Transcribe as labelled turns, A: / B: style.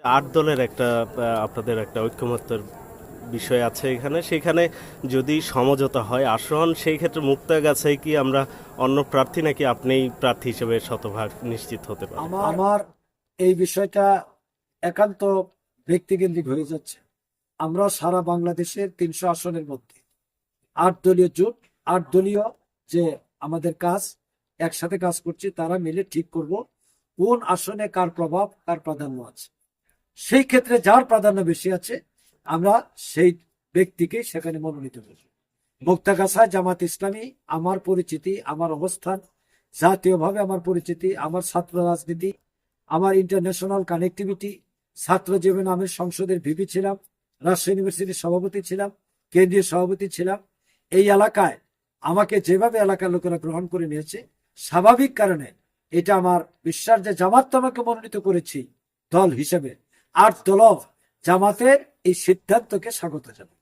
A: আট দলের একটা আপনাদের একটা ঐক্যমত্যের বিষয় আছে এখানে, সেখানে যদি সমঝোতা হয় আসন, সেই ক্ষেত্রে মুক্তাগাছায় কি আমরা অন্য প্রার্থী নাকি আপনিই প্রার্থী হিসেবে শতভাগ নিশ্চিত হতে পারেন?
B: আমার এই বিষয়টা একান্ত ব্যক্তিকেন্দ্রিক হয়ে যাচ্ছে। আমরা সারা বাংলাদেশের 300 আসনের মধ্যে 8 দলীয় জোট, 8 দলীয় যে আমাদের কাজ, একসাথে কাজ করছি, তারা মিলে ঠিক করব কোন আসনে কার প্রভাব, কার প্রাধান্য আছে। সেই ক্ষেত্রে যার প্রাধান্য বেশি আছে আমরা সেই ব্যক্তিকে সেখানে মনোনীত করব। মুক্তাগাছায় জামাত ইসলামী আমার পরিচিতি, আমার অবস্থান, জাতীয়ভাবে আমার পরিচিতি, আমার ছাত্র রাজনীতি, আমার ইন্টারন্যাশনাল কানেক্টিভিটি, ছাত্র জীবনে আমি সংসদের ভিপি ছিলাম, রাজশাহী ইউনিভার্সিটির সভাপতি ছিলাম, কেন্দ্রীয় সভাপতি ছিলাম। এই এলাকায় আমাকে যেভাবে এলাকার লোকেরা গ্রহণ করে নিয়েছে, স্বাভাবিক কারণে এটা আমার বিশ্বাস যে জামাত তো আমাকে মনোনীত করেছি দল হিসেবে, আর দল জামাতের এই সিদ্ধান্তকে স্বাগত জানাই।